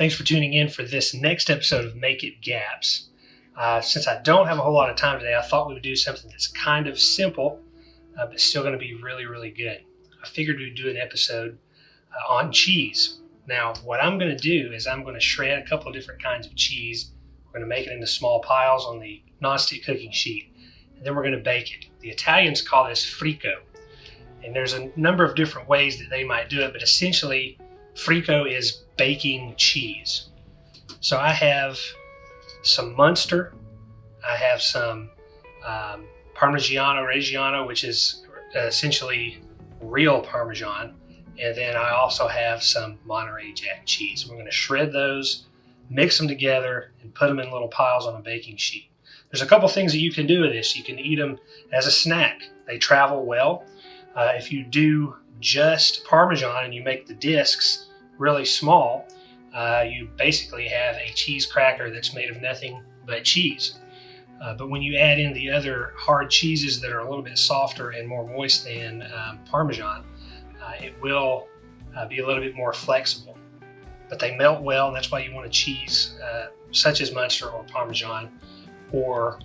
Thanks for tuning in for this next episode of Make It Gaps. Since I don't have a whole lot of time today, I thought we would do something that's kind of simple, but still going to be really, really good. I figured we'd do an episode on cheese. Now, what I'm going to do is I'm going to shred a couple of different kinds of cheese. We're going to make it into small piles on the nonstick cooking sheet, and then we're going to bake it. The Italians call this Frico, and there's a number of different ways that they might do it, but essentially, Frico is baking cheese. So I have some Munster, I have some Parmigiano Reggiano, which is essentially real Parmesan, and then I also have some Monterey Jack cheese. We're going to shred those, mix them together, and put them in little piles on a baking sheet. There's a couple things that you can do with this. You can eat them as a snack. They travel well. If you do just Parmesan and you make the discs really small, you basically have a cheese cracker that's made of nothing but cheese. But when you add in the other hard cheeses that are a little bit softer and more moist than Parmesan, it will be a little bit more flexible. But they melt well, and that's why you want a cheese such as Munster or Parmesan or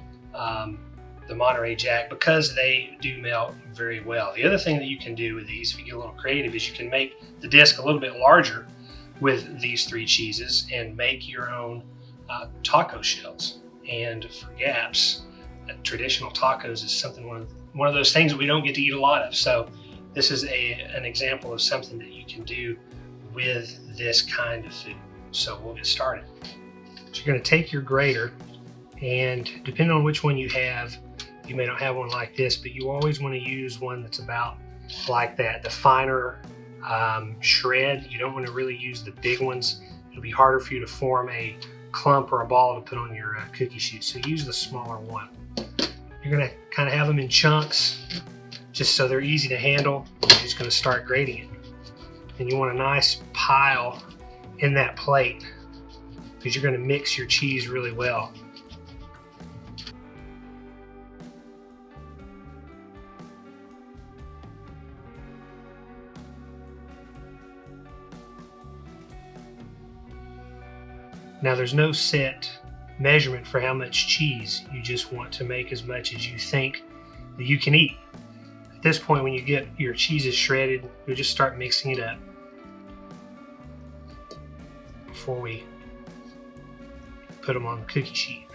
the Monterey Jack, because they do melt very well. The other thing that you can do with these, if you get a little creative, is you can make the disc a little bit larger with these three cheeses and make your own taco shells. And for gaps, traditional tacos is something one of those things that we don't get to eat a lot of. So this is an example of something that you can do with this kind of food. So we'll get started. So you're going to take your grater, and depending on which one you have, you may not have one like this, but you always want to use one that's about like that, the finer shred. You don't want to really use the big ones. It'll be harder for you to form a clump or a ball to put on your cookie sheet. So use the smaller one. You're going to kind of have them in chunks just so they're easy to handle. You're just going to start grating it. And you want a nice pile in that plate because you're going to mix your cheese really well. Now there's no set measurement for how much cheese. You just want to make as much as you think that you can eat. At this point, when you get your cheeses shredded, you'll just start mixing it up before we put them on the cookie sheet.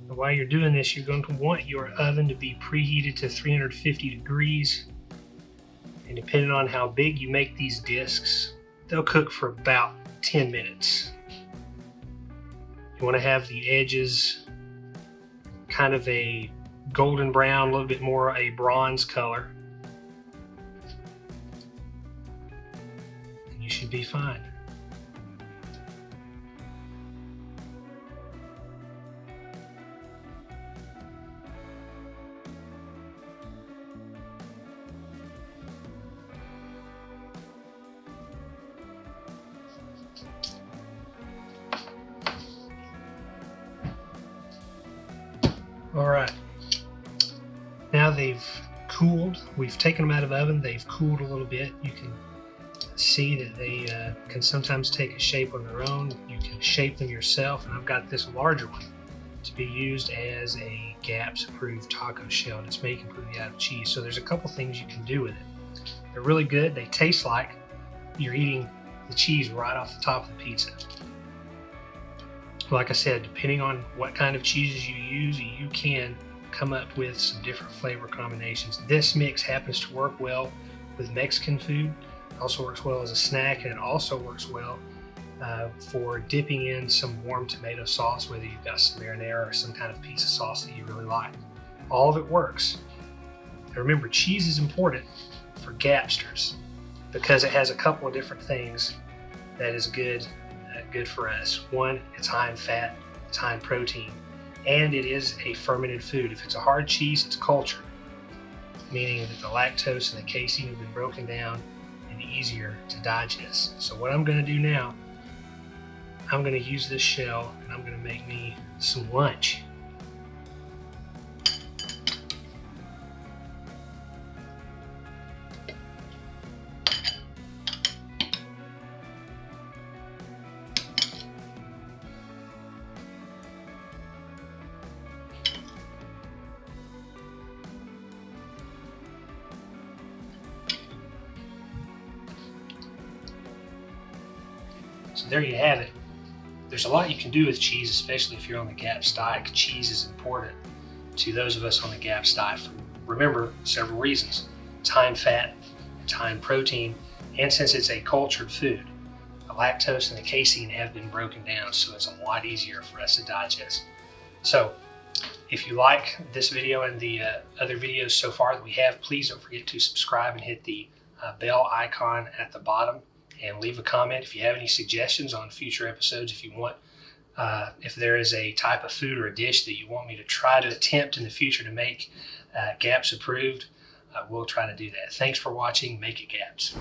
While you're doing this, you're going to want your oven to be preheated to 350 degrees. And depending on how big you make these discs, they'll cook for about 10 minutes. You want to have the edges kind of a golden brown, a little bit more a bronze color. And you should be fine. All right, now they've cooled. We've taken them out of the oven. They've cooled a little bit. You can see that they can sometimes take a shape on their own. You can shape them yourself, and I've got this larger one to be used as a GAPS approved taco shell. It's made completely out of cheese. So there's a couple things you can do with it. They're really good. They taste like you're eating the cheese right off the top of the pizza. Like I said, depending on what kind of cheeses you use, you can come up with some different flavor combinations. This mix happens to work well with Mexican food. It also works well as a snack, and it also works well for dipping in some warm tomato sauce, whether you've got some marinara or some kind of pizza sauce that you really like. All of it works. And remember, cheese is important for gapsters because it has a couple of different things that is good for us. One, it's high in fat, it's high in protein, and it is a fermented food. If it's a hard cheese, it's cultured, meaning that the lactose and the casein have been broken down and easier to digest. So what I'm going to do now, I'm going to use this shell and I'm going to make me some lunch. So there you have it. There's a lot you can do with cheese, especially if you're on the GAPS diet. Cheese is important to those of us on the GAPS diet for, remember, several reasons. It's high in fat, it's high in protein, and since it's a cultured food, the lactose and the casein have been broken down, so it's a lot easier for us to digest. So if you like this video and the other videos so far that we have, please don't forget to subscribe and hit the bell icon at the bottom, and leave a comment if you have any suggestions on future episodes. If you want, if there is a type of food or a dish that you want me to try to attempt in the future to make GAPS approved, we'll try to do that. Thanks for watching. Make it GAPS.